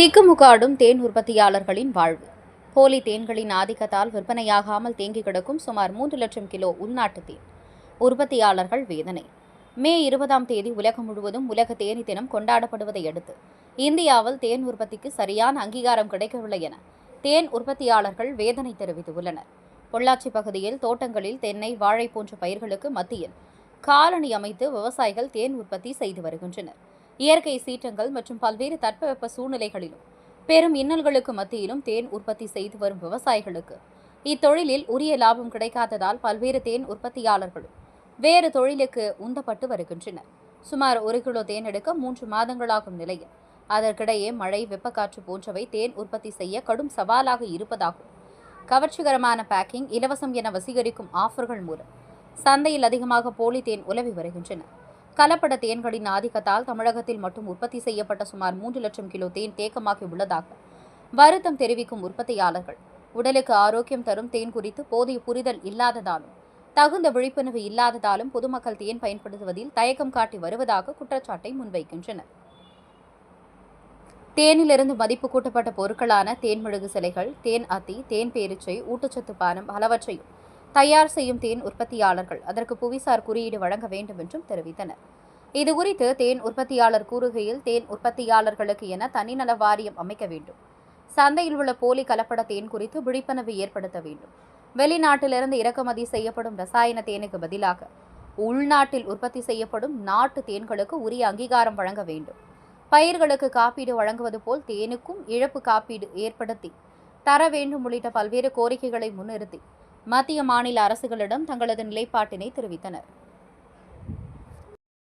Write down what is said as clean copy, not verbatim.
திக்குமுக்காடும் தேன் உற்பத்தியாளர்களின் வாழ்வு. போலி தேன்களின் ஆதிக்கத்தால் விற்பனையாகாமல் தேங்கி கிடக்கும் சுமார் 3 லட்சம் கிலோ உள்நாட்டு தேன். உற்பத்தியாளர்கள் வேதனை. மே 20ஆம் தேதி உலகம் முழுவதும் உலக தேனீ தினம் கொண்டாடப்படுவதை அடுத்து இந்தியாவில் தேன் உற்பத்திக்கு சரியான அங்கீகாரம் கிடைக்கவில்லை என தேன் உற்பத்தியாளர்கள் வேதனை தெரிவித்துள்ளனர். பொள்ளாச்சி பகுதியில் தோட்டங்களில் தென்னை, வாழை போன்ற பயிர்களுக்கு மத்தியில் காலணி அமைத்து விவசாயிகள் தேன் உற்பத்தி செய்து வருகின்றனர். இயற்கை சீற்றங்கள் மற்றும் பல்வேறு தட்பவெப்ப சூழ்நிலைகளிலும் பெரும் இன்னல்களுக்கு மத்தியிலும் தேன் உற்பத்தி செய்து வரும் விவசாயிகளுக்கு இத்தொழிலில் உரிய லாபம் கிடைக்காததால் பல்வேறு தேன் உற்பத்தியாளர்களும் வேறு தொழிலுக்கு உந்தப்பட்டு வருகின்றனர். சுமார் 1 கிலோ தேன் எடுக்க 3 மாதங்களாகும் நிலையில் அதற்கிடையே மழை, வெப்பக்காற்று போன்றவை தேன் உற்பத்தி செய்ய கடும் சவாலாக இருப்பதாகவும், கவர்ச்சிகரமான பேக்கிங், இலவசம் என வசீகரிக்கும் ஆஃபர்கள் மூலம் சந்தையில் அதிகமாக போலி தேன் உலவி வருகின்றன. கலப்பட தேன்களின் ஆதிக்கத்தால் தமிழகத்தில் மட்டும் உற்பத்தி செய்யப்பட்ட சுமார் 3 லட்சம் கிலோ தேன் தேக்கமாகி உள்ளதாக வருத்தம் தெரிவிக்கும் உற்பத்தியாளர்கள், உடலுக்கு ஆரோக்கியம் தரும் தேன் குறித்து போதிய புரிதல் இல்லாததாலும், தகுந்த விழிப்புணர்வு இல்லாததாலும் பொதுமக்கள் தேன் பயன்படுத்துவதில் தயக்கம் காட்டி வருவதாக குற்றச்சாட்டை முன்வைக்கின்றனர். தேனிலிருந்து மதிப்பு கூட்டப்பட்ட பொருட்களான தேன்மெழுகு சிலைகள், தேன் அத்தி, தேன் பேரிச்சை, ஊட்டச்சத்து பானம் பலவற்றையும் தயார் செய்யும் தேன் உற்பத்தியாளர்கள் அதற்கு புவிசார் குறியீடு வழங்க வேண்டும் என்றும் தெரிவித்தனர். இதுகுறித்து தேன் உற்பத்தியாளர் கூறுகையில், தேன் உற்பத்தியாளர்களுக்கு என தனிநல வாரியம் அமைக்க வேண்டும். சந்தையில் உள்ள போலி கலப்பட தேன் குறித்து விழிப்புணர்வு ஏற்படுத்த வேண்டும். வெளிநாட்டிலிருந்து இறக்குமதி செய்யப்படும் ரசாயன தேனுக்கு பதிலாக உள்நாட்டில் உற்பத்தி செய்யப்படும் நாட்டு தேன்களுக்கு உரிய அங்கீகாரம் வழங்க வேண்டும். பயிர்களுக்கு காப்பீடு வழங்குவது போல் தேனுக்கும் இழப்பு காப்பீடு ஏற்படுத்தி தர வேண்டும் உள்ளிட்ட பல்வேறு கோரிக்கைகளை முன்னிறுத்தி மத்திய, மாநில அரசுகளிடம் தங்களது நிலைப்பாட்டினை தெரிவித்தனர்.